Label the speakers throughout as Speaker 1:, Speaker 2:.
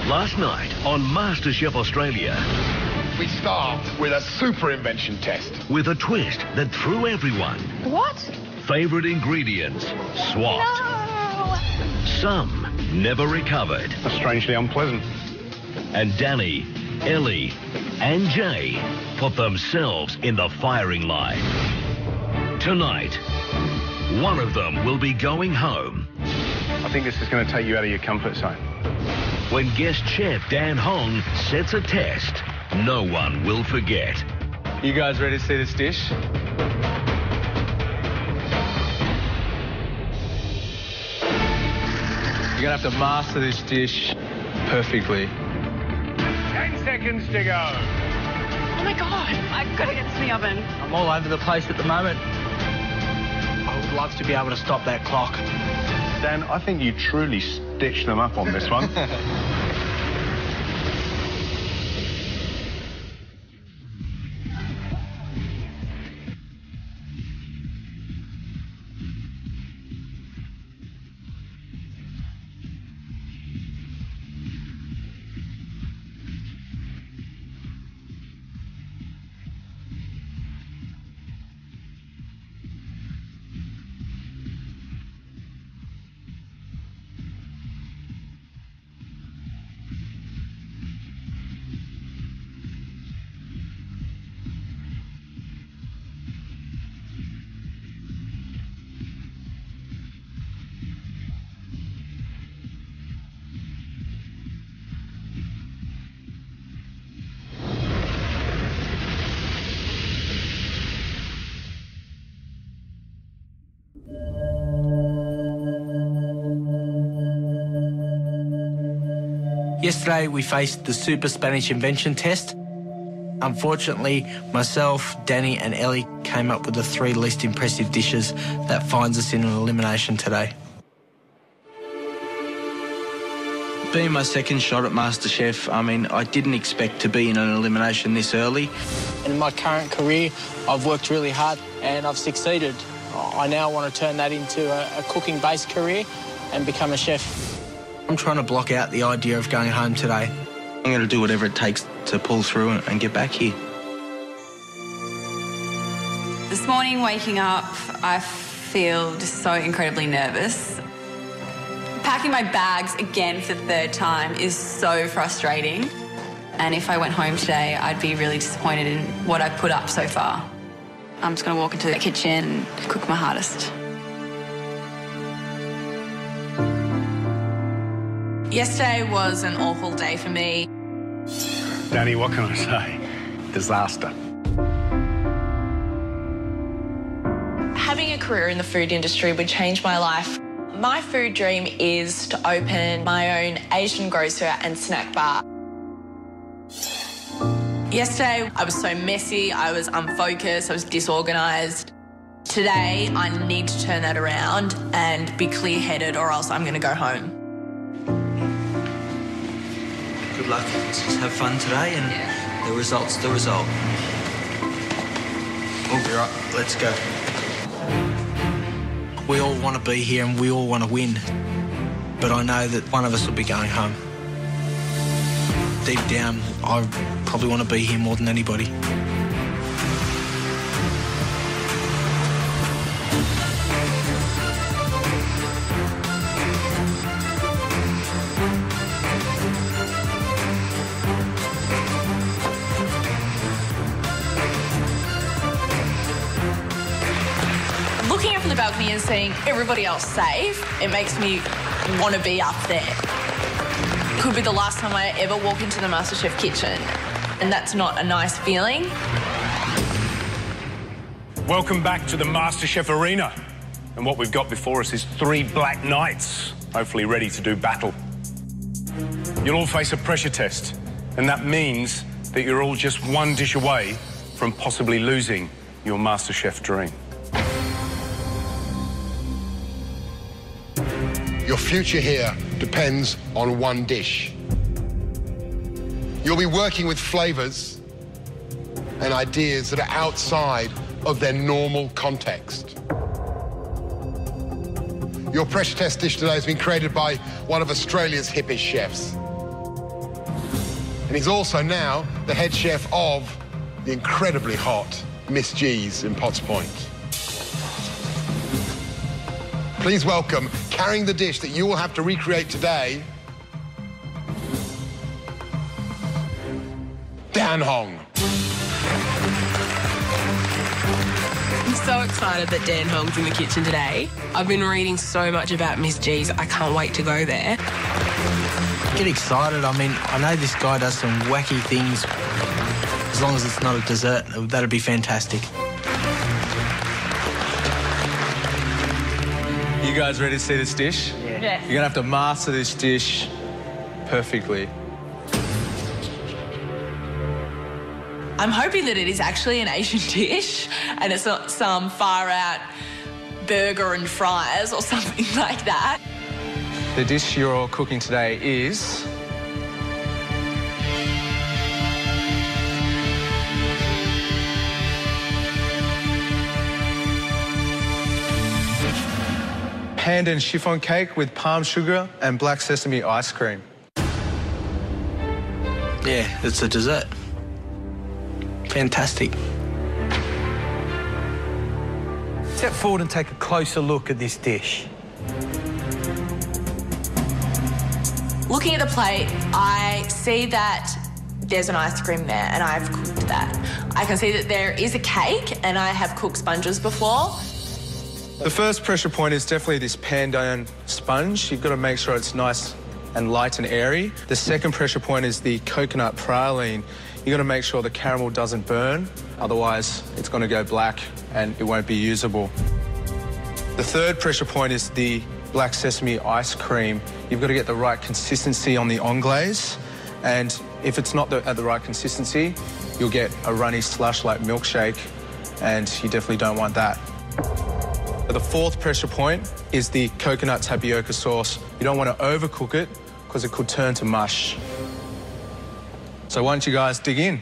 Speaker 1: Last night on MasterChef Australia.
Speaker 2: We start with a super invention test.
Speaker 1: With a twist that threw everyone.
Speaker 3: What?
Speaker 1: Favourite ingredients swapped.
Speaker 3: No!
Speaker 1: Some never recovered.
Speaker 2: That's strangely unpleasant.
Speaker 1: And Danny, Ellie and Jay put themselves in the firing line. Tonight, one of them will be going home.
Speaker 2: I think this is going to take you out of your comfort zone.
Speaker 1: When guest chef Dan Hong sets a test no one will forget.
Speaker 4: You guys ready to see this dish? You're going to have to master this dish perfectly.
Speaker 2: 10 seconds to go.
Speaker 3: Oh my God, I've got to get this in the oven.
Speaker 5: I'm all over the place at the moment. I would love to be able to stop that clock.
Speaker 2: Dan, I think you truly stitched them up on this one.
Speaker 5: Yesterday, we faced the Super Spanish Invention Test. Unfortunately, myself, Danny and Ellie came up with the 3 least impressive dishes that finds us in an elimination today. Being my second shot at MasterChef, I didn't expect to be in an elimination this early. In my current career, I've worked really hard and I've succeeded. I now want to turn that into a cooking-based career and become a chef. I'm trying to block out the idea of going home today. I'm going to do whatever it takes to pull through and get back here.
Speaker 6: This morning, waking up, I feel just so incredibly nervous. Packing my bags again for the 3rd time is so frustrating. And if I went home today, I'd be really disappointed in what I've put up so far. I'm just going to walk into the kitchen and cook my hardest. Yesterday was an awful day for me.
Speaker 2: Danny, what can I say? Disaster.
Speaker 7: Having a career in the food industry would change my life. My food dream is to open my own Asian grocer and snack bar.
Speaker 6: Yesterday, I was so messy, I was unfocused, I was disorganised. Today, I need to turn that around and be clear-headed or else I'm going to go home.
Speaker 5: Good luck. Let's just have fun today and the result's the result. We'll be right. Let's go. We all want to be here and we all want to win. But I know that one of us will be going home. Deep down, I probably want to be here more than anybody.
Speaker 7: Looking up from the balcony and seeing everybody else safe, it makes me want to be up there. Could be the last time I ever walk into the MasterChef kitchen, and that's not a nice feeling.
Speaker 2: Welcome back to the MasterChef arena. And what we've got before us is 3 black knights, hopefully ready to do battle. You'll all face a pressure test, and that means that you're all just one dish away from possibly losing your MasterChef dream.
Speaker 8: Your future here depends on one dish. You'll be working with flavours and ideas that are outside of their normal context. Your pressure test dish today has been created by one of Australia's hippest chefs. And he's also now the head chef of the incredibly hot Miss G's in Potts Point. Please welcome, carrying the dish that you will have to recreate today, Dan Hong.
Speaker 9: I'm so excited that Dan Hong's in the kitchen today. I've been reading so much about Miss G's. I can't wait to go there.
Speaker 5: Get excited. I mean, I know this guy does some wacky things. As long as it's not a dessert, that'd be fantastic.
Speaker 4: You guys ready to see this dish?
Speaker 9: Yeah.
Speaker 4: You're gonna have to master this dish perfectly.
Speaker 7: I'm hoping that it is actually an Asian dish and it's not some far-out burger and fries or something like that.
Speaker 4: The dish you're cooking today is pandan chiffon cake with palm sugar and black sesame ice cream.
Speaker 5: Yeah, it's a dessert. Fantastic.
Speaker 10: Step forward and take a closer look at this dish.
Speaker 7: Looking at the plate, I see that there's an ice cream there and I've cooked that. I can see that there is a cake and I have cooked sponges before.
Speaker 4: The first pressure point is definitely this pandan sponge. You've got to make sure it's nice and light and airy. The second pressure point is the coconut praline. You've got to make sure the caramel doesn't burn, otherwise it's going to go black and it won't be usable. The third pressure point is the black sesame ice cream. You've got to get the right consistency on the anglaise, and if it's not at the right consistency, you'll get a runny slush like milkshake, and you definitely don't want that. The fourth pressure point is the coconut tapioca sauce. You don't want to overcook it because it could turn to mush. So why don't you guys dig in?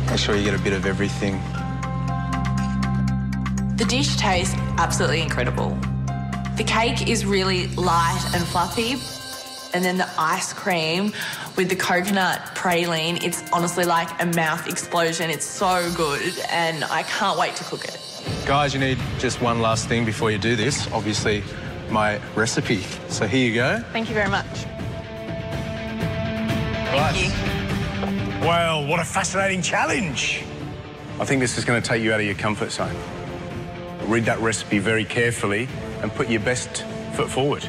Speaker 4: Make sure you get a bit of everything.
Speaker 7: The dish tastes absolutely incredible. The cake is really light and fluffy, and then the ice cream with the coconut praline, it's honestly like a mouth explosion. It's so good, and I can't wait to cook it.
Speaker 4: Guys, you need just one last thing before you do this. Obviously, my recipe. So here you go.
Speaker 7: Thank you very much.
Speaker 2: Thank you. Well, what a fascinating challenge. I think this is going to take you out of your comfort zone. Read that recipe very carefully and put your best foot forward.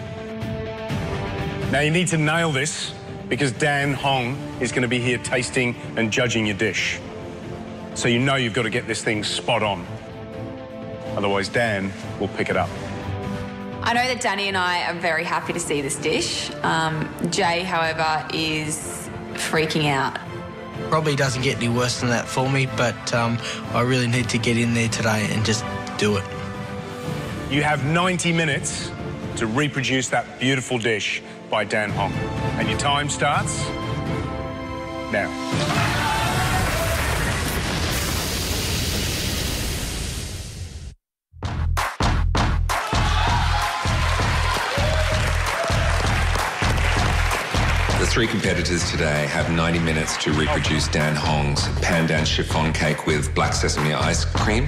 Speaker 2: Now, you need to nail this because Dan Hong is going to be here tasting and judging your dish. So you know you've got to get this thing spot on. Otherwise, Dan will pick it up.
Speaker 6: I know that Danny and I are very happy to see this dish. Jay, however, is freaking out.
Speaker 5: Probably doesn't get any worse than that for me, but I really need to get in there today and just do it.
Speaker 2: You have 90 minutes to reproduce that beautiful dish by Dan Hong. And your time starts now.
Speaker 11: The three competitors today have 90 minutes to reproduce Dan Hong's pandan chiffon cake with black sesame ice cream.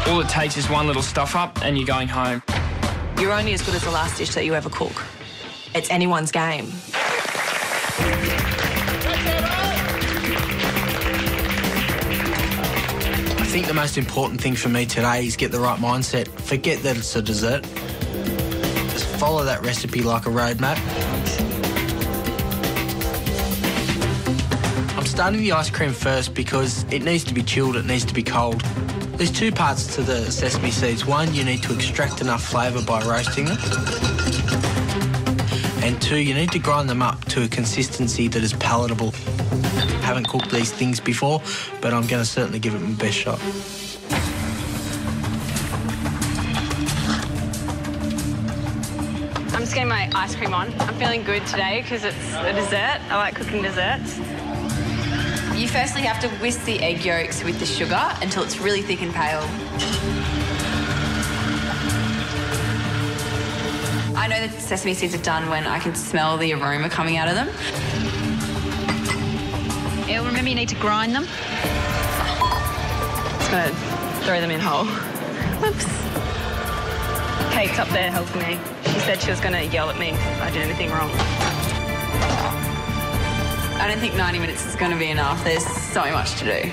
Speaker 12: All it takes is one little stuff up and you're going home.
Speaker 7: You're only as good as the last dish that you ever cook. It's anyone's game.
Speaker 5: I think the most important thing for me today is get the right mindset. Forget that it's a dessert. Just follow that recipe like a roadmap. I'm starting the ice cream first because it needs to be chilled, it needs to be cold. There's two parts to the sesame seeds. One, you need to extract enough flavour by roasting them. And two, you need to grind them up to a consistency that is palatable. Haven't cooked these things before, but I'm going to certainly give it my best shot.
Speaker 3: I'm just getting my ice cream on. I'm feeling good today because it's a dessert. I like cooking desserts.
Speaker 6: You firstly have to whisk the egg yolks with the sugar until it's really thick and pale. I know that sesame seeds are done when I can smell the aroma coming out of them.
Speaker 3: Yeah, remember you need to grind them. Just gonna throw them in whole. Whoops. Kate's up there helping me. She said she was gonna yell at me if I did anything wrong.
Speaker 6: I don't think 90 minutes is gonna be enough. There's so much to do.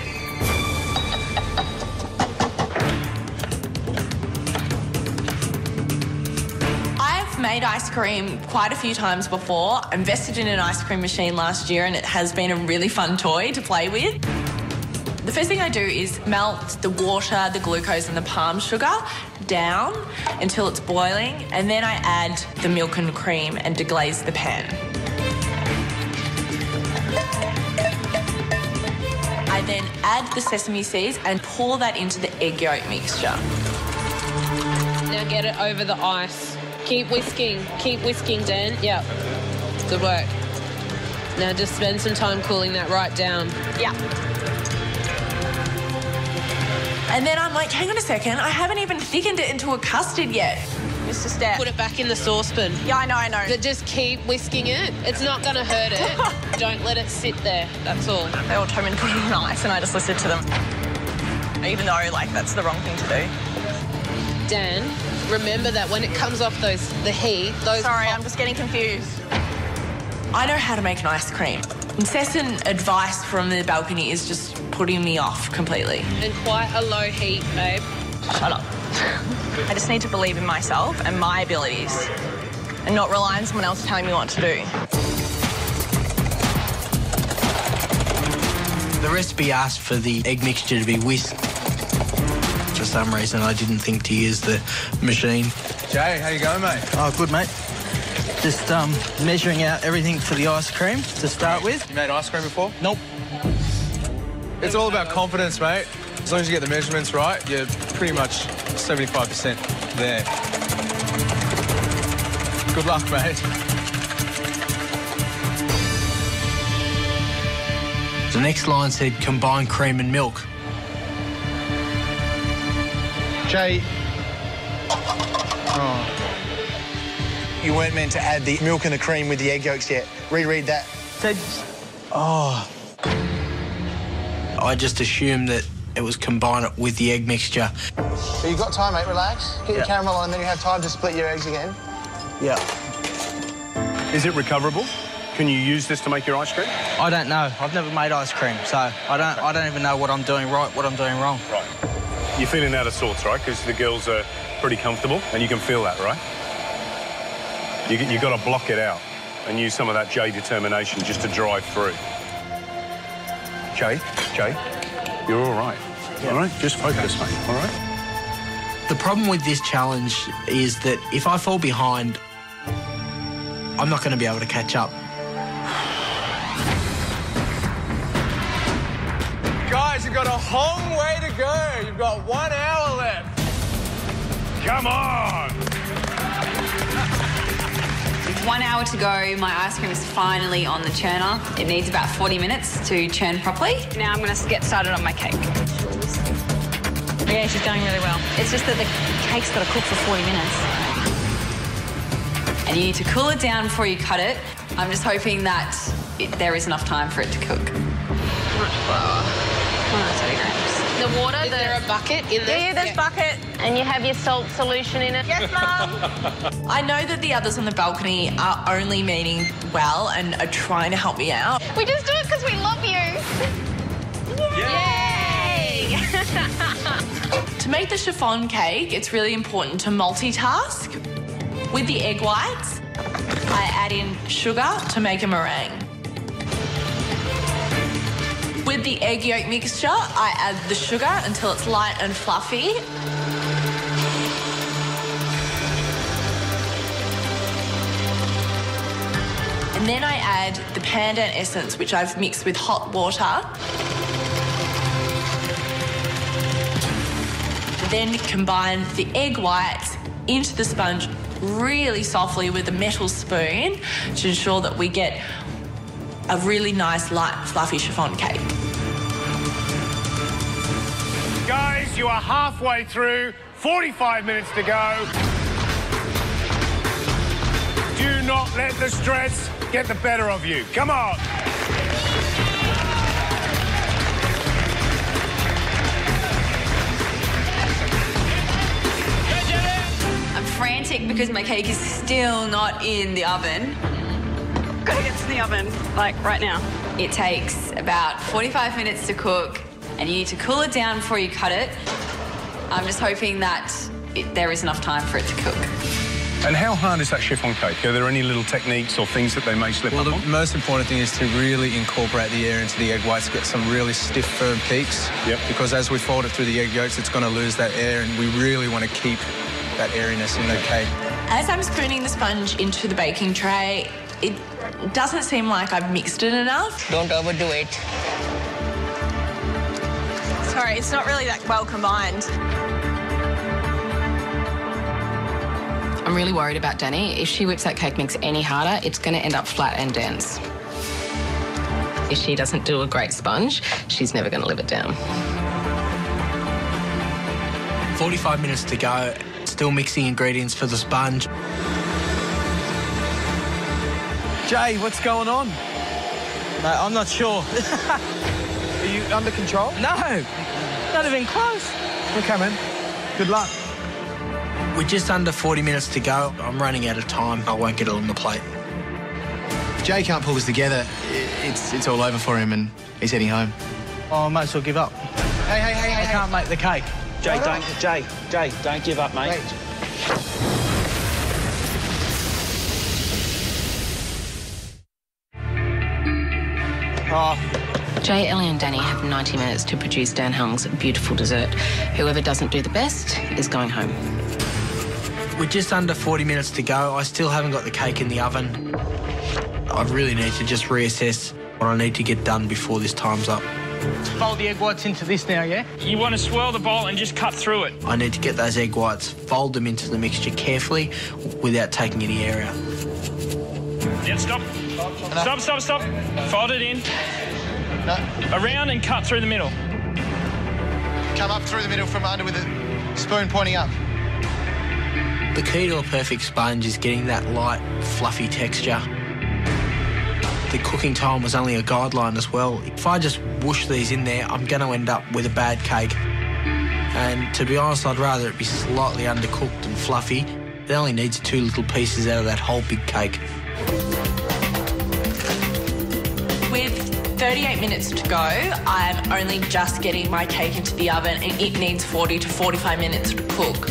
Speaker 7: Made ice cream quite a few times before. I invested in an ice cream machine last year and it has been a really fun toy to play with. The first thing I do is melt the water, the glucose and the palm sugar down until it's boiling, and then I add the milk and cream and deglaze the pan. I then add the sesame seeds and pour that into the egg yolk mixture.
Speaker 9: Now get it over the ice. Keep whisking, Dan. Yep, good work. Now just spend some time cooling that right down.
Speaker 7: Yeah. And then I'm like, hang on a second, I haven't even thickened it into a custard yet. Mr. Step.
Speaker 9: Put it back in the saucepan.
Speaker 7: Yeah, I know.
Speaker 9: But just keep whisking it. It's not going to hurt it. Don't let it sit there, that's all.
Speaker 7: They all told me to put it on ice and I just listened to them. Even though, like, that's the wrong thing to do.
Speaker 9: Dan, remember that when it comes off the heat, those...
Speaker 7: Sorry, I'm just getting confused. I know how to make an ice cream. Incessant advice from the balcony is just putting me off completely.
Speaker 9: And quite a low heat, babe.
Speaker 7: Shut up. I just need to believe in myself and my abilities and not rely on someone else telling me what to do.
Speaker 5: The recipe asked for the egg mixture to be whisked. For some reason, I didn't think to use the machine.
Speaker 4: Jay, how you going, mate?
Speaker 5: Oh, good, mate. Just measuring out everything for the ice cream to start with.
Speaker 4: You made ice cream before?
Speaker 5: Nope.
Speaker 4: It's all about confidence, mate. As long as you get the measurements right, you're pretty much 75% there. Good luck, mate.
Speaker 5: The next line said combine cream and milk.
Speaker 13: Jay, you weren't meant to add the milk and the cream with the egg yolks yet. Reread that.
Speaker 5: I just assumed that it was combine it with the egg mixture.
Speaker 13: So you've got time, mate. Relax. Get your caramel on, and then you have time to split your eggs again.
Speaker 5: Yeah.
Speaker 2: Is it recoverable? Can you use this to make your ice cream?
Speaker 5: I don't know. I've never made ice cream, so I don't even know what I'm doing right, what I'm doing wrong.
Speaker 2: Right. You're feeling out of sorts, right? Because the girls are pretty comfortable, and you can feel that, right? You've got to block it out and use some of that Jay determination just to drive through. Jay, you're all right. Yep. All right? Just focus, mate, all right?
Speaker 5: The problem with this challenge is that if I fall behind, I'm not going to be able to catch up.
Speaker 4: Guys, you've got a long way to go. You've got 1 hour left.
Speaker 2: Come on!
Speaker 6: With 1 hour to go, my ice cream is finally on the churner. It needs about 40 minutes to churn properly.
Speaker 3: Now I'm going to get started on my cake. Yeah, she's going really well. It's just that the cake's got to cook for 40 minutes.
Speaker 6: And you need to cool it down before you cut it. I'm just hoping that there is enough time for it to cook.
Speaker 3: How much flour? 130 grams.
Speaker 9: The water, is there a bucket in there?
Speaker 7: Yeah, there's bucket.
Speaker 3: And you have your salt solution in it?
Speaker 7: Yes, Mum. I know that the others on the balcony are only meaning well and are trying to help me out.
Speaker 3: We just do it because we love you. Yay!
Speaker 7: To make the chiffon cake, it's really important to multitask. With the egg whites, I add in sugar to make a meringue. With the egg yolk mixture, I add the sugar until it's light and fluffy. And then I add the pandan essence, which I've mixed with hot water. Then combine the egg whites into the sponge really softly with a metal spoon to ensure that we get a really nice, light, fluffy chiffon cake.
Speaker 2: Guys, you are halfway through. 45 minutes to go. Do not let the stress get the better of you. Come on.
Speaker 6: I'm frantic because my cake is still not in the oven.
Speaker 3: Gotta get to the oven, like, right now.
Speaker 6: It takes about 45 minutes to cook, and you need to cool it down before you cut it. I'm just hoping that there is enough time for it to cook.
Speaker 2: And how hard is that chiffon cake? Are there any little techniques or things that they may slip up
Speaker 4: Well,
Speaker 2: on?
Speaker 4: the most important thing is to really incorporate the air into the egg whites, get some really stiff, firm peaks.
Speaker 2: Yep.
Speaker 4: Because as we fold it through the egg yolks, it's going to lose that air, and we really want to keep that airiness in the cake.
Speaker 7: As I'm spooning the sponge into the baking tray, it doesn't seem like I've mixed it enough.
Speaker 14: Don't overdo it.
Speaker 9: Sorry, it's not really that well combined.
Speaker 15: I'm really worried about Danny. If she whips that cake mix any harder, it's going to end up flat and dense. If she doesn't do a great sponge, she's never going to live it down.
Speaker 5: 45 minutes to go, still mixing ingredients for the sponge.
Speaker 10: Jay, what's going on?
Speaker 5: No, I'm not sure.
Speaker 10: Are you under control?
Speaker 5: No, not even close.
Speaker 10: Okay, man. Good luck.
Speaker 5: We're just under 40 minutes to go. I'm running out of time. I won't get it on the plate.
Speaker 13: If Jay can't pull this together, it's all over for him and he's heading home.
Speaker 5: Oh, I might as well give up.
Speaker 13: Hey.
Speaker 5: I can't make the cake.
Speaker 10: Jay, don't give up, mate.
Speaker 15: Jay, Ellie and Danny have 90 minutes to produce Dan Hung's beautiful dessert. Whoever doesn't do the best is going home.
Speaker 5: We're just under 40 minutes to go. I still haven't got the cake in the oven. I really need to just reassess what I need to get done before this time's up.
Speaker 10: Fold the egg whites into this now, yeah?
Speaker 12: You want to swirl the bowl and just cut through it.
Speaker 5: I need to get those egg whites, fold them into the mixture carefully without taking any air out.
Speaker 12: Yeah, stop. Stop. Fold it in.
Speaker 13: No.
Speaker 12: Around and cut through the middle.
Speaker 13: Come up through the middle from under with the spoon pointing up.
Speaker 5: The key to a perfect sponge is getting that light, fluffy texture. The cooking time was only a guideline as well. If I just whoosh these in there, I'm going to end up with a bad cake. And to be honest, I'd rather it be slightly undercooked and fluffy. It only needs 2 little pieces out of that whole big cake.
Speaker 7: With 38 minutes to go, I'm only just getting my cake into the oven and it needs 40 to 45 minutes to cook.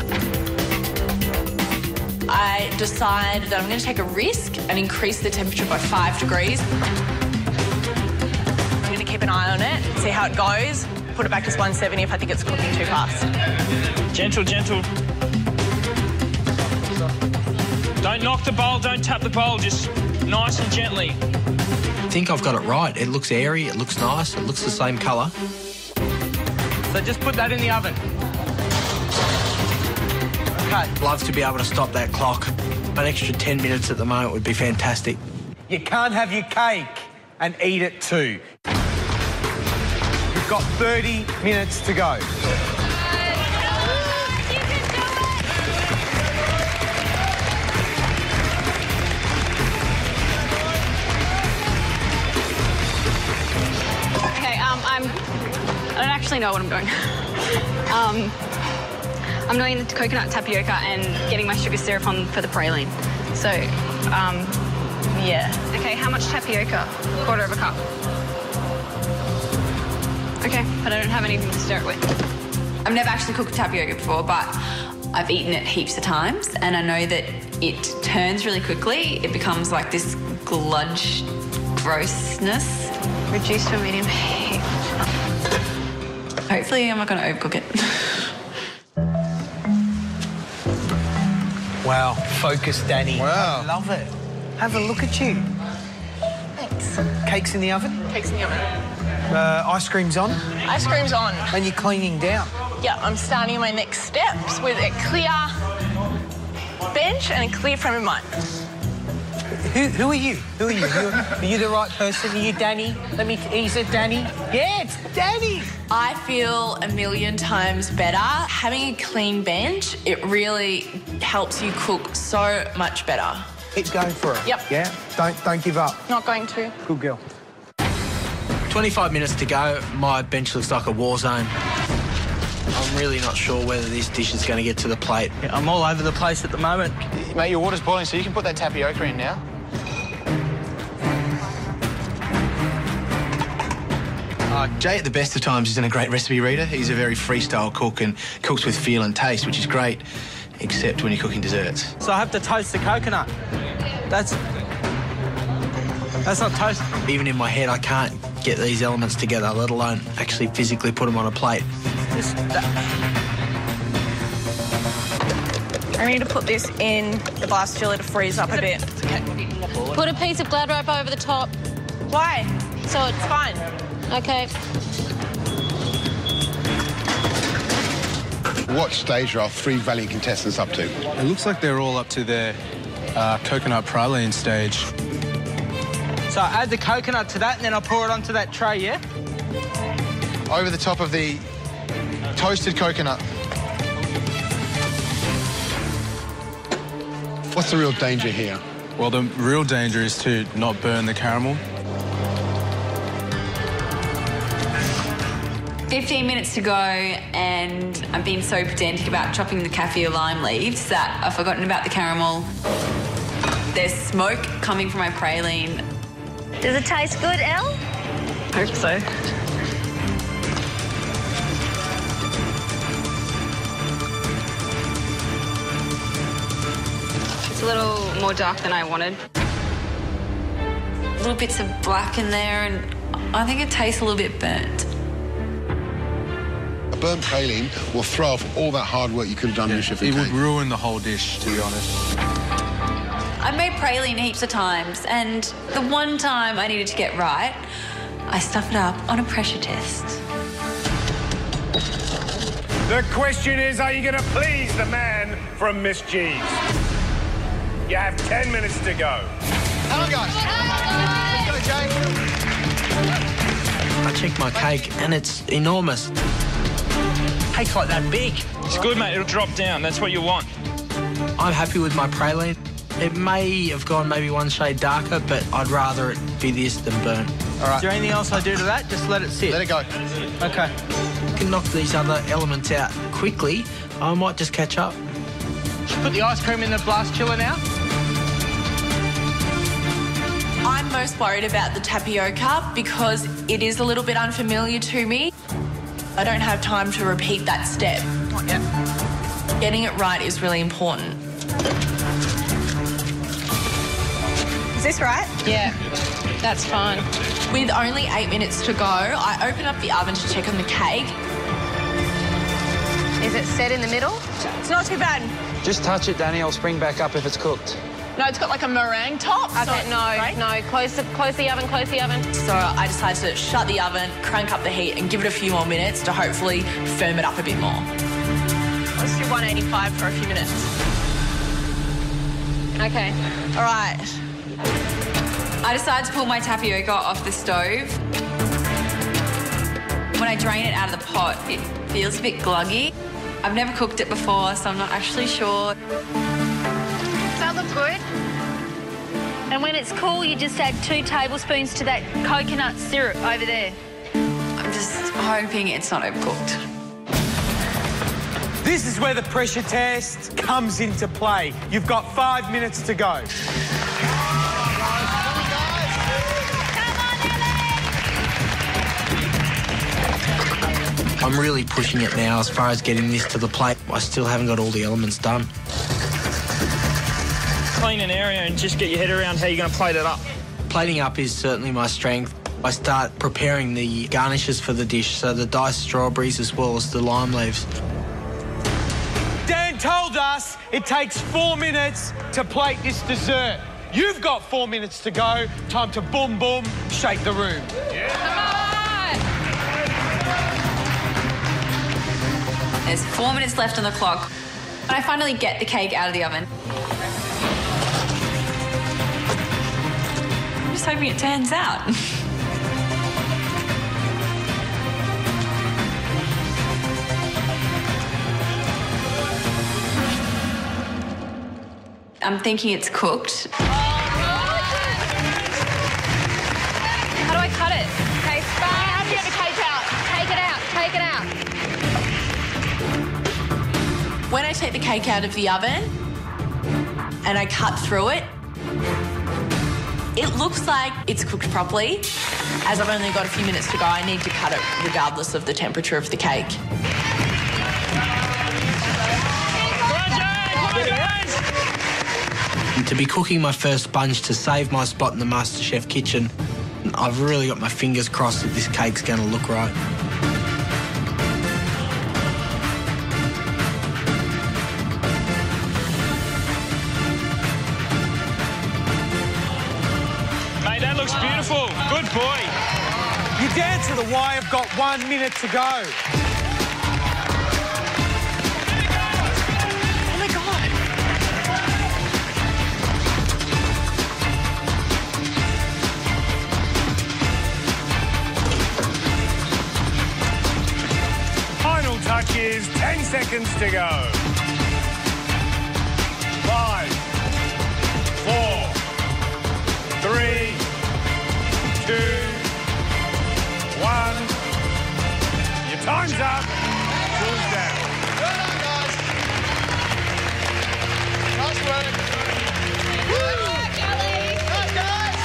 Speaker 7: I decided that I'm going to take a risk and increase the temperature by 5 degrees. I'm going to keep an eye on it, see how it goes, put it back to 170 if I think it's cooking too fast.
Speaker 12: Gentle. Don't knock the bowl, don't tap the bowl, just nice and gently.
Speaker 5: I think I've got it right. It looks airy, it looks nice, it looks the same colour.
Speaker 10: So just put that in the oven. Okay.
Speaker 5: Love to be able to stop that clock. An extra 10 minutes at the moment would be fantastic.
Speaker 10: You can't have your cake and eat it too. You've got 30 minutes to go.
Speaker 3: I don't actually know what I'm doing. I'm doing the coconut tapioca and getting my sugar syrup on for the praline. So, yeah. Okay, how much tapioca? 1/4 cup. Okay, but I don't have anything to stir it with.
Speaker 6: I've never actually cooked tapioca before, but I've eaten it heaps of times, and I know that it turns really quickly. It becomes like this gludge grossness.
Speaker 3: Reduce to a medium heat.
Speaker 6: Hopefully I'm not going to overcook it.
Speaker 10: Wow, focus, Danny.
Speaker 13: Wow.
Speaker 10: I love it. Have a look at you.
Speaker 7: Thanks.
Speaker 10: Cake's in the oven?
Speaker 7: Cake's in the oven.
Speaker 10: Ice cream's on?
Speaker 7: Ice cream's on.
Speaker 10: And you're cleaning down?
Speaker 7: Yeah, I'm starting my next steps with a clear bench and a clear frame of mind.
Speaker 10: Who are you? Who are you? Are you the right person? Are you Danny? Is it Danny? Yeah, it's Danny!
Speaker 7: I feel a million times better. Having a clean bench, it really helps you cook so much better.
Speaker 10: Keep going for it.
Speaker 7: Yep.
Speaker 10: Yeah? Don't give up.
Speaker 7: Not going to.
Speaker 10: Good girl.
Speaker 5: 25 minutes to go. My bench looks like a war zone. I'm really not sure whether this dish is going to get to the plate. Yeah, I'm all over the place at the moment.
Speaker 13: Mate, your water's boiling, so you can put that tapioca in now. Jay, at the best of times, isn't a great recipe reader. He's a very freestyle cook and cooks with feel and taste, which is great, except when you're cooking desserts.
Speaker 5: So I have to toast the coconut. That's not toast. Even in my head, I can't get these elements together, let alone actually physically put them on a plate.
Speaker 7: I need to put this in the blast chiller to freeze up a bit.
Speaker 9: Put a piece of glad wrap over the top.
Speaker 7: Why?
Speaker 9: So it's
Speaker 7: Fine.
Speaker 9: okay.
Speaker 8: What stage are our 3 valiant contestants up to?
Speaker 4: It looks like they're all up to their coconut praline stage.
Speaker 5: So I add the coconut to that and then I'll pour it onto that tray, yeah?
Speaker 13: Over the top of the toasted coconut.
Speaker 8: What's the real danger here?
Speaker 4: Well, the real danger is to not burn the caramel.
Speaker 6: 15 minutes to go, and I've been so pedantic about chopping the kaffir lime leaves that I've forgotten about the caramel. There's smoke coming from my praline.
Speaker 14: Does it taste good, Elle?
Speaker 3: Hope so. It's a little more dark than I wanted.
Speaker 6: Little bits of black in there, and I think it tastes a little bit burnt.
Speaker 8: A burnt praline will throw off all that hard work you could have done in your chef.
Speaker 4: It would ruin the whole dish, to be honest.
Speaker 6: I've made praline heaps of times, and the one time I needed to get right, I stuffed it up on a pressure test.
Speaker 2: The question is, are you going to please the man from Miss G's? You have 10 minutes to go.
Speaker 13: Come on, guys. Let's go, Jay.
Speaker 5: I checked my cake and it's enormous. Cake's like that big.
Speaker 12: It's good, mate. It'll drop down. That's what you want.
Speaker 5: I'm happy with my praline. It may have gone maybe one shade darker, but I'd rather it be this than burnt. All right. Is there anything else I do to that? Just let it sit?
Speaker 13: Let it go.
Speaker 5: Okay. I can knock these other elements out quickly. I might just catch up. Should put the ice cream in the blast chiller now.
Speaker 7: I'm most worried about the tapioca because it is a little bit unfamiliar to me. I don't have time to repeat that step.
Speaker 5: Not yet.
Speaker 7: Getting it right is really important. Is this right?
Speaker 9: Yeah, that's fine.
Speaker 7: With only 8 minutes to go, I open up the oven to check on the cake.
Speaker 14: Is it set in the middle?
Speaker 7: It's not too bad.
Speaker 5: Just touch it, Danny. I'll spring back up if it's cooked.
Speaker 7: No, it's got like a meringue top.
Speaker 14: Okay,
Speaker 7: so
Speaker 14: no. Close the oven, close the oven.
Speaker 7: So I decided to shut the oven, crank up the heat and give it a few more minutes to hopefully firm it up a bit more. Let's do 185 for a few minutes.
Speaker 14: Okay.
Speaker 7: All right.
Speaker 6: I decided to pull my tapioca off the stove. When I drain it out of the pot, it feels a bit gluggy. I've never cooked it before, so I'm not actually sure.
Speaker 14: Does that look good? And when it's cool, you just add 2 tablespoons to that coconut syrup over there.
Speaker 6: I'm just hoping it's not overcooked.
Speaker 10: This is where the pressure test comes into play. You've got 5 minutes to go.
Speaker 5: I'm really pushing it now as far as getting this to the plate. I still haven't got all the elements done.
Speaker 12: Clean an area and just get your head around how you're going to plate it up.
Speaker 5: Plating up is certainly my strength. I start preparing the garnishes for the dish, so the diced strawberries as well as the lime leaves.
Speaker 10: Dan told us it takes 4 minutes to plate this dessert. You've got 4 minutes to go. Time to boom, boom, shake the room.
Speaker 6: Come on! There's 4 minutes left on the clock. And I finally get the cake out of the oven. I'm just hoping it turns out. I'm thinking it's cooked.
Speaker 14: How do I cut it? Okay, how do you get the cake out? Take it out, take it out.
Speaker 7: When I take the cake out of the oven and I cut through it, it looks like it's cooked properly. As I've only got a few minutes to go, I need to cut it regardless of the temperature of the cake.
Speaker 5: And to be cooking my first sponge to save my spot in the MasterChef kitchen, I've really got my fingers crossed that this cake's going to look right.
Speaker 12: Mate, that looks beautiful. Good boy.
Speaker 10: You dance to the wire. I've got 1 minute to go.
Speaker 7: Oh my God.
Speaker 2: Final touches, 10 seconds to go. 5, 4, 3, 2, 1. Your time's up. Tools down.
Speaker 8: Well done, guys. Nice work. Woo! Nice, guys.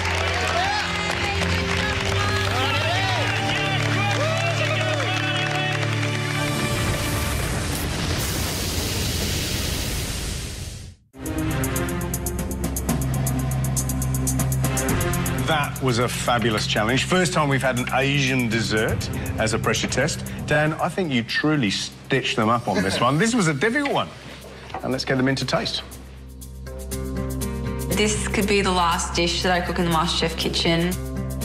Speaker 2: That was a fabulous challenge. First time we've had an Asian dessert as a pressure test. Dan, I think you truly stitched them up on this one. This was a difficult one. And let's get them into taste.
Speaker 6: This could be the last dish that I cook in the MasterChef kitchen.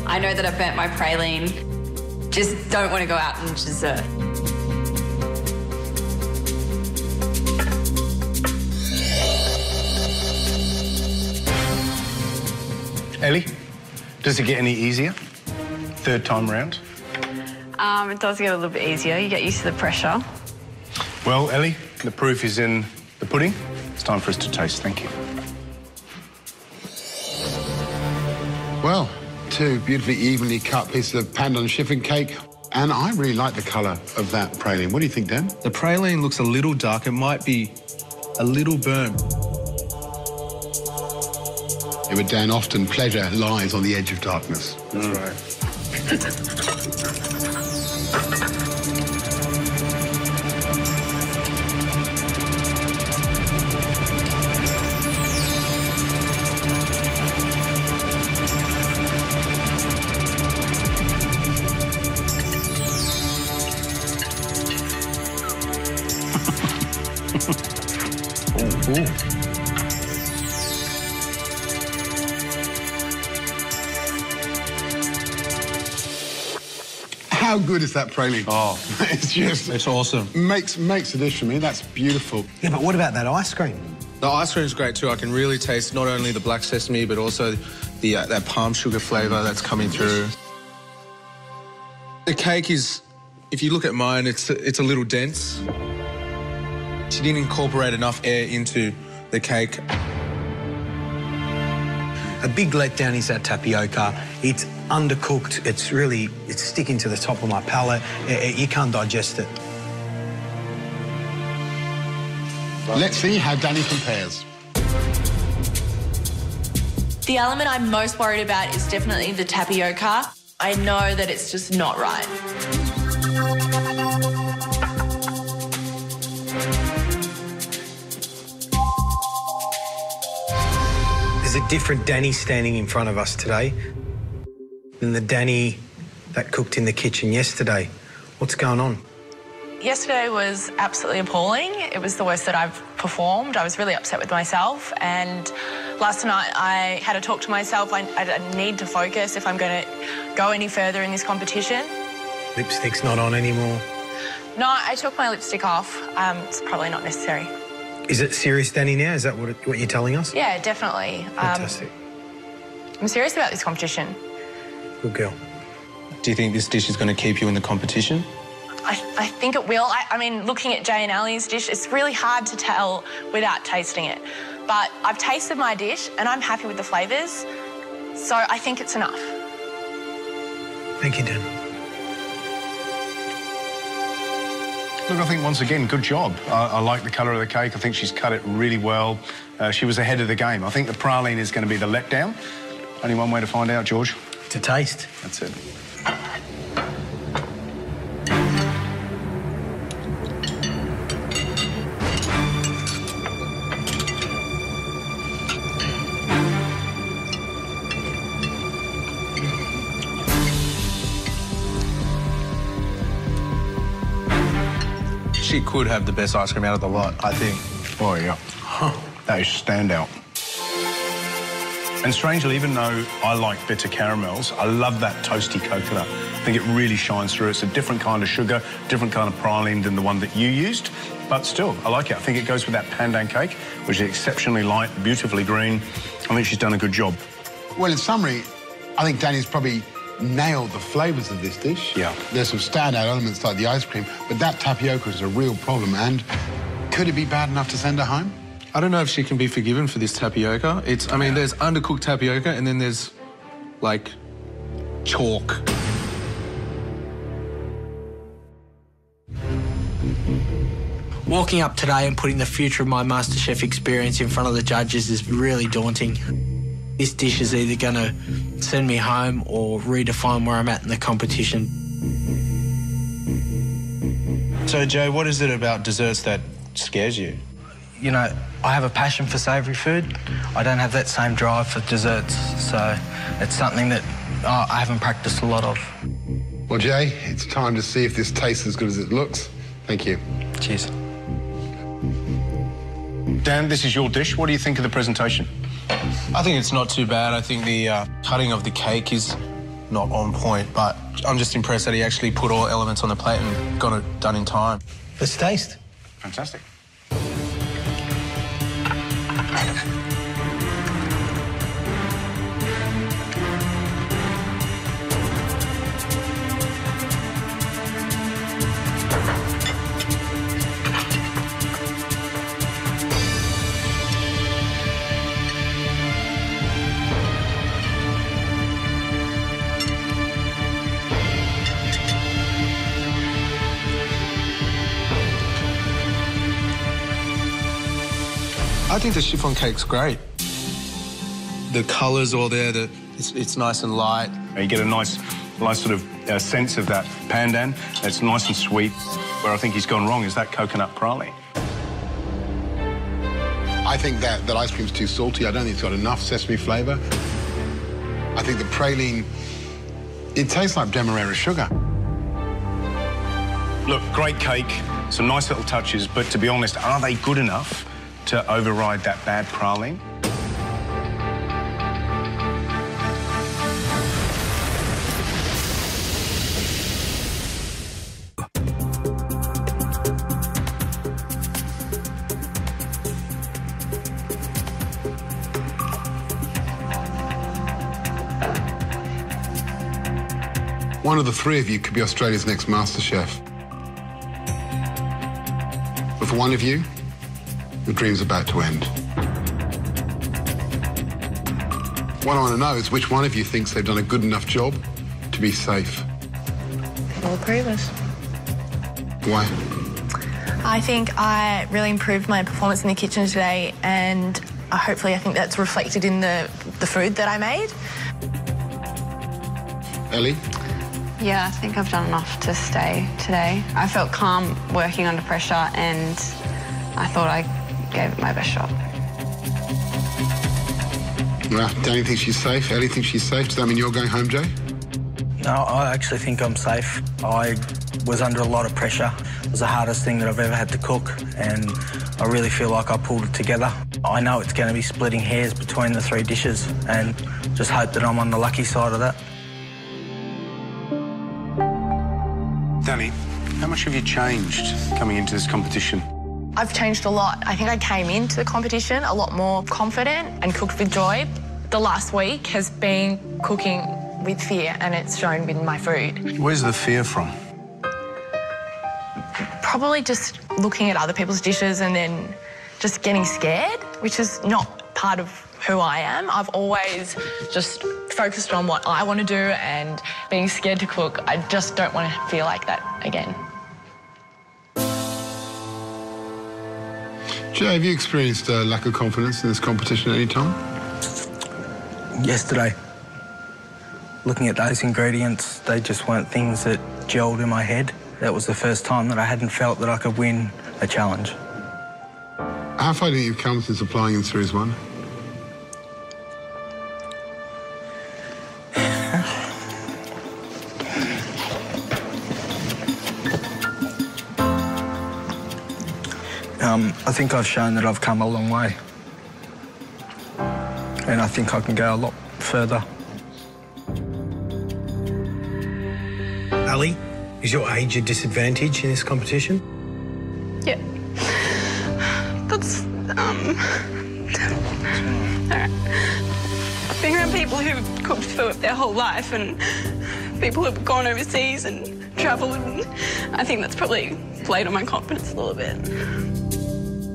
Speaker 6: I know that I've burnt my praline. Just don't want to go out and dessert.
Speaker 2: Ellie, does it get any easier? Third time round?
Speaker 3: It does get a little bit easier. You get used to the pressure.
Speaker 2: Well, Ellie, the proof is in the pudding. It's time for us to taste. Thank you.
Speaker 8: Well, two beautifully evenly cut pieces of pandan chiffon cake. And I really like the colour of that praline. What do you think, Dan?
Speaker 4: The praline looks a little dark. It might be a little burnt.
Speaker 8: Yeah, but Dan, often pleasure lies on the edge of darkness.
Speaker 2: That's right.
Speaker 4: Ooh.
Speaker 8: How good is that praline?
Speaker 4: Oh, it's awesome.
Speaker 8: Makes the dish for me. That's beautiful.
Speaker 10: Yeah, but what about that ice cream?
Speaker 4: The ice cream is great too. I can really taste not only the black sesame, but also the that palm sugar flavour that's coming through. The cake is, if you look at mine, it's a little dense. She didn't incorporate enough air into the cake.
Speaker 10: A big letdown is that tapioca. It's undercooked. It's sticking to the top of my palate. You can't digest it.
Speaker 8: Let's see how Danny compares.
Speaker 7: The element I'm most worried about is definitely the tapioca. I know that it's just not right.
Speaker 10: There's a different Danny standing in front of us today than the Danny that cooked in the kitchen yesterday. What's going on?
Speaker 16: Yesterday was absolutely appalling. It was the worst that I've performed. I was really upset with myself, and last night I had to talk to myself. I need to focus if I'm going to go any further in this competition.
Speaker 10: Lipstick's not on anymore.
Speaker 16: No, I took my lipstick off. It's probably not necessary.
Speaker 10: Is it serious, Danny, now? Is that what you're telling us?
Speaker 16: Yeah, definitely.
Speaker 10: Fantastic.
Speaker 16: I'm serious about this competition.
Speaker 10: Good girl.
Speaker 4: Do you think this dish is going to keep you in the competition?
Speaker 16: I think it will. I mean, looking at Jay and Ali's dish, it's really hard to tell without tasting it. but I've tasted my dish and I'm happy with the flavours, so I think it's enough.
Speaker 13: Thank you, Dan.
Speaker 2: Look, I think once again, good job. I like the colour of the cake. I think she's cut it really well. She was ahead of the game. I think the praline is going to be the letdown. Only one way to find out, George.
Speaker 13: To taste.
Speaker 2: That's it.
Speaker 4: She could have the best ice cream out of the lot, I think.
Speaker 2: Oh, yeah. That is standout. And strangely, even though I like bitter caramels, I love that toasty coconut. I think it really shines through. It's a different kind of sugar, different kind of praline than the one that you used. But still, I like it. I think it goes with that pandan cake, which is exceptionally light, beautifully green. I think she's done a good job.
Speaker 8: Well, in summary, I think Danny's probably nailed the flavours of this dish.
Speaker 2: Yeah.
Speaker 8: There's some standout elements like the ice cream, but that tapioca is a real problem. And could it be bad enough to send her home?
Speaker 4: I don't know if she can be forgiven for this tapioca. I mean, there's undercooked tapioca and then there's, like, chalk.
Speaker 5: Walking up today and putting the future of my MasterChef experience in front of the judges is really daunting. This dish is either going to send me home or redefine where I'm at in the competition.
Speaker 4: So, Joe, what is it about desserts that scares you?
Speaker 5: You know, I have a passion for savoury food. I don't have that same drive for desserts, so it's something that I haven't practiced a lot of.
Speaker 8: Well, Jay, it's time to see if this tastes as good as it looks. Thank you.
Speaker 5: Cheers.
Speaker 2: Dan, this is your dish. What do you think of the presentation?
Speaker 4: I think it's not too bad. I think the cutting of the cake is not on point, but I'm just impressed that he actually put all elements on the plate and got it done in time.
Speaker 13: Let's taste.
Speaker 2: Fantastic.
Speaker 4: I think the chiffon cake's great. The colour's all there, it's nice and light.
Speaker 2: You get a nice sort of sense of that pandan. It's nice and sweet. Where I think he's gone wrong is that coconut praline.
Speaker 8: I think that ice cream's too salty. I don't think it's got enough sesame flavour. I think the praline, it tastes like demerara sugar.
Speaker 2: Look, great cake, some nice little touches, but to be honest, are they good enough to override that bad praline?
Speaker 8: One of the three of you could be Australia's next MasterChef. But for one of you, the dream's about to end. What I want to know is which one of you thinks they've done a good enough job to be safe.
Speaker 16: All three of us.
Speaker 8: Why?
Speaker 16: I think I really improved my performance in the kitchen today, and hopefully I think that's reflected in the food that I made.
Speaker 8: Ellie?
Speaker 3: Yeah, I think I've done enough to stay today. I felt calm working under pressure and I thought I gave it my best shot.
Speaker 8: Well, Danny thinks she's safe. Ellie thinks she's safe. Does that mean you're going home, Jay?
Speaker 5: No, I actually think I'm safe. I was under a lot of pressure. It was the hardest thing that I've ever had to cook, and I really feel like I pulled it together. I know it's going to be splitting hairs between the three dishes, and just hope that I'm on the lucky side of that.
Speaker 2: Danny, how much have you changed coming into this competition?
Speaker 16: I've changed a lot. I think I came into the competition a lot more confident and cooked with joy. The last week has been cooking with fear, and it's shown in my food.
Speaker 2: Where's the fear from?
Speaker 16: Probably just looking at other people's dishes and then just getting scared, which is not part of who I am. I've always just focused on what I want to do, and being scared to cook, I just don't want to feel like that again.
Speaker 8: Jay, have you experienced a lack of confidence in this competition at any time?
Speaker 5: Yesterday, looking at those ingredients, they just weren't things that gelled in my head. That was the first time that I hadn't felt that I could win a challenge.
Speaker 8: How far do you think you've come since applying in Series 1?
Speaker 5: I think I've shown that I've come a long way. And I think I can go a lot further.
Speaker 10: Ali, is your age a disadvantage in this competition?
Speaker 3: Yeah. That's, alright. Being around people who've cooked for their whole life and people who've gone overseas and travelled, and I think that's probably played on my confidence a little bit.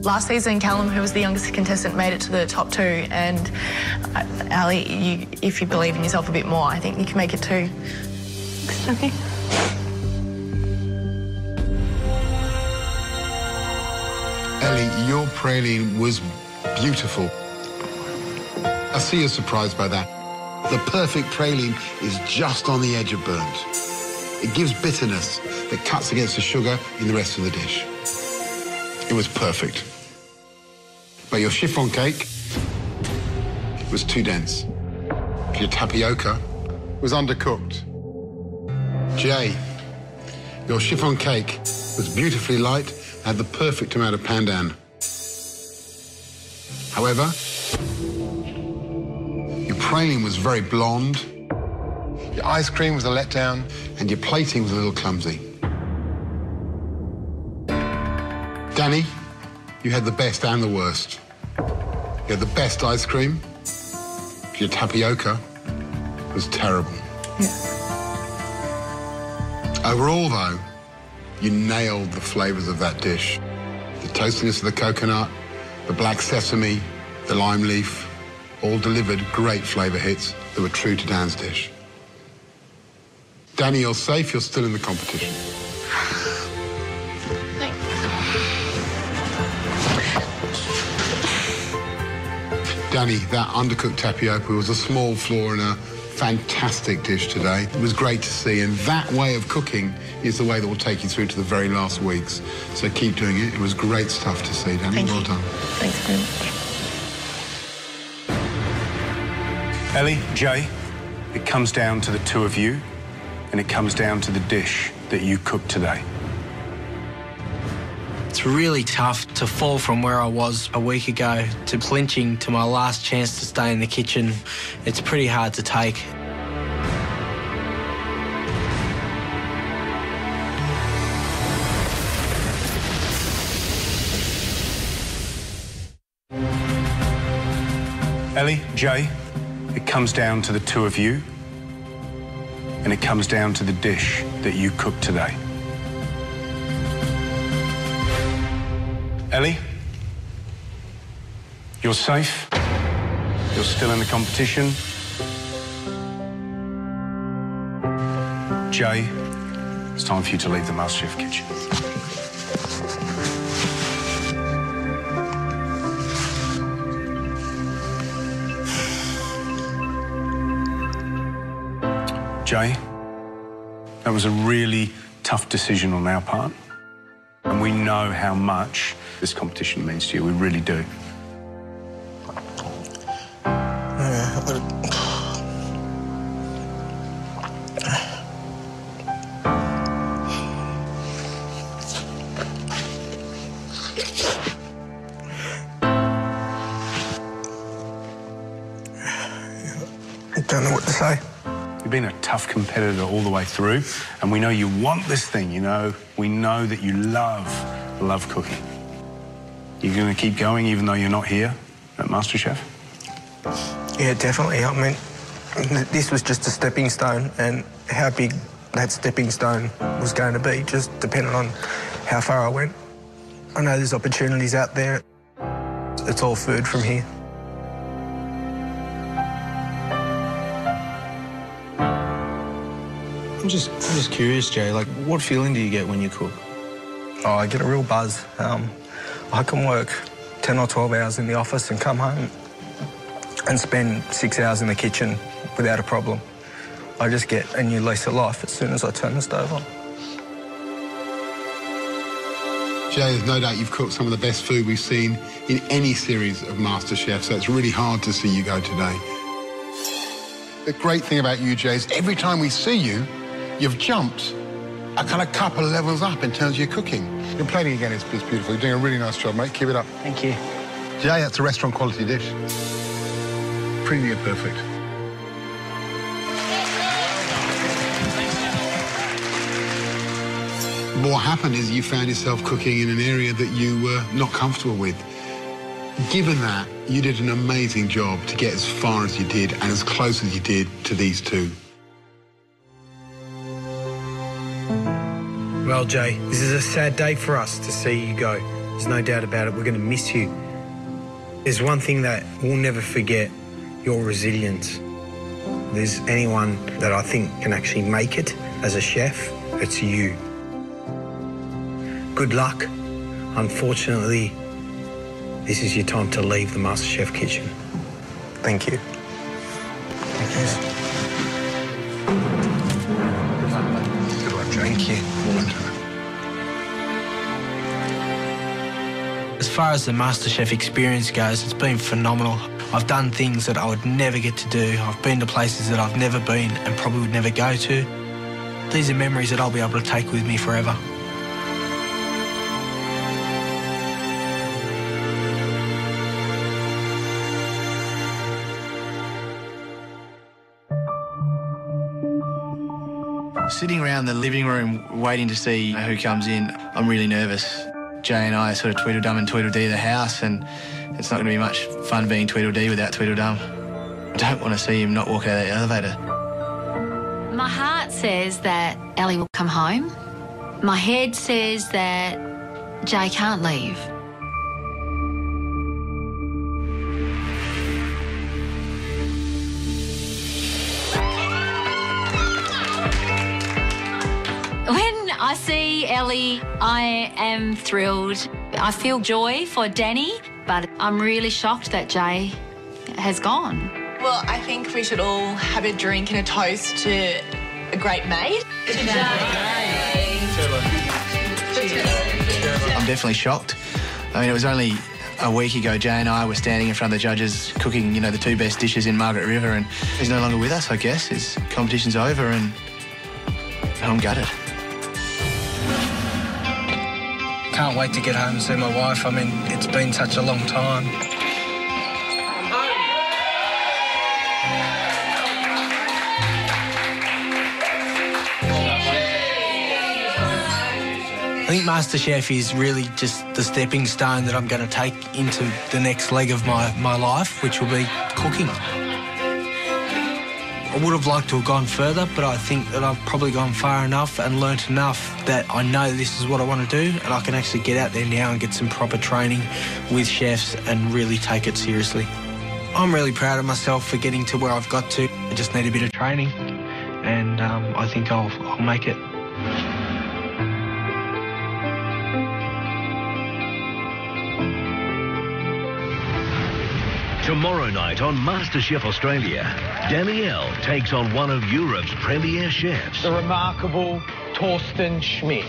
Speaker 16: Last season, Callum, who was the youngest contestant, made it to the top 2, and Ali, if you believe in yourself a bit more, I think you can make it too.
Speaker 3: Okay.
Speaker 8: Ellie, your praline was beautiful. I see you're surprised by that. The perfect praline is just on the edge of burnt. It gives bitterness that cuts against the sugar in the rest of the dish. It was perfect. But your chiffon cake was too dense. Your tapioca was undercooked. Jay, your chiffon cake was beautifully light and had the perfect amount of pandan. However, your praline was very blonde, your ice cream was a letdown, and your plating was a little clumsy. Danny, you had the best and the worst. You had the best ice cream. Your tapioca was terrible.
Speaker 5: Yeah.
Speaker 8: Overall, though, you nailed the flavours of that dish. The toastiness of the coconut, the black sesame, the lime leaf, all delivered great flavour hits that were true to Dan's dish. Danny, you're safe, you're still in the competition. Danny, that undercooked tapioca was a small flaw in a fantastic dish today. It was great to see, and that way of cooking is the way that will take you through to the very last weeks. So keep doing it. It was great stuff to see, Danny. Well done.
Speaker 16: Thanks very much.
Speaker 2: Ellie, Jay, it comes down to the 2 of you, and it comes down to the dish that you cooked today.
Speaker 5: It's really tough to fall from where I was a week ago to clinching to my last chance to stay in the kitchen. It's pretty hard to take.
Speaker 2: Ellie, Jay, it comes down to the 2 of you, and it comes down to the dish that you cooked today. Ellie, you're safe. You're still in the competition. Jay, it's time for you to leave the MasterChef kitchen. Jay, that was a really tough decision on our part. And we know how much this competition means to you. We really do.
Speaker 5: I don't know what to say.
Speaker 2: You've been a tough competitor all the way through, and we know you want this thing, you know. We know that you love cooking. You're going to keep going even though you're not here at MasterChef?
Speaker 5: Yeah, definitely. I mean, this was just a stepping stone, and how big that stepping stone was going to be just depended on how far I went. I know there's opportunities out there. it's all food from here.
Speaker 13: I'm just curious, Jay, like, what feeling do you get when you cook?
Speaker 5: Oh, I get a real buzz. I can work 10 or 12 hours in the office and come home and spend 6 hours in the kitchen without a problem. I just get a new lease of life as soon as I turn the stove on.
Speaker 8: Jay, there's no doubt you've cooked some of the best food we've seen in any series of MasterChef, so it's really hard to see you go today. The great thing about you, Jay, is every time we see you, you've jumped a kind of couple of levels up in terms of your cooking. Your plating again is beautiful. You're doing a really nice job, mate. Keep it up.
Speaker 5: Thank you.
Speaker 8: Jay, that's a restaurant quality dish. Pretty near perfect. What happened is you found yourself cooking in an area that you were not comfortable with. Given that, you did an amazing job to get as far as you did and as close as you did to these two.
Speaker 5: Well, Jay, this is a sad day for us to see you go. There's no doubt about it. We're going to miss you. There's one thing that we'll never forget, your resilience. If there's anyone that I think can actually make it as a chef, it's you. Good luck. Unfortunately, this is your time to leave the MasterChef kitchen. Thank you. Thank you.
Speaker 8: Good luck, Jay.
Speaker 5: Thank you. As far as the MasterChef experience goes, it's been phenomenal. I've done things that I would never get to do. I've been to places that I've never been and probably would never go to. These are memories that I'll be able to take with me forever. Sitting around the living room waiting to see who comes in, I'm really nervous. Jay and I sort of Tweedledum and Tweedledee the house, and it's not going to be much fun being Tweedledee without Tweedledum. I don't want to see him not walk out of the elevator.
Speaker 14: My heart says that Ellie will come home. My head says that Jay can't leave. When I see Ellie, I am thrilled. I feel joy for Danny, but I'm really shocked that Jay has gone.
Speaker 16: Well, I think we should all have a drink and a toast to a great mate.
Speaker 5: I'm definitely shocked. I mean, it was only a week ago Jay and I were standing in front of the judges cooking, you know, the two best dishes in Margaret River, and he's no longer with us, I guess. His competition's over and I'm gutted. Can't wait to get home and see my wife. I mean, it's been such a long time. I think MasterChef is really just the stepping stone that I'm going to take into the next leg of my life, which will be cooking. I would have liked to have gone further, but I think that I've probably gone far enough and learnt enough that I know this is what I want to do, and I can actually get out there now and get some proper training with chefs and really take it seriously. I'm really proud of myself for getting to where I've got to. I just need a bit of training, and I think I'll make it.
Speaker 1: Tomorrow night on MasterChef Australia, Danielle takes on one of Europe's premier chefs.
Speaker 10: The remarkable Torsten Schmidt.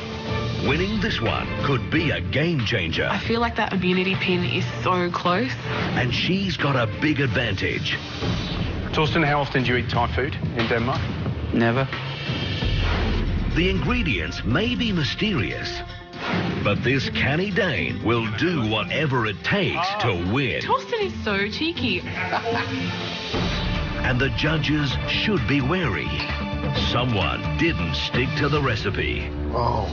Speaker 1: Winning this one could be a game changer.
Speaker 9: I feel like that immunity pin is so close.
Speaker 1: And she's got a big advantage.
Speaker 2: Torsten, how often do you eat Thai food in Denmark?
Speaker 5: Never.
Speaker 1: The ingredients may be mysterious, but this canny Dane will do whatever it takes to win.
Speaker 9: Torsten is so cheeky.
Speaker 1: And the judges should be wary. Someone didn't stick to the recipe.
Speaker 8: Oh.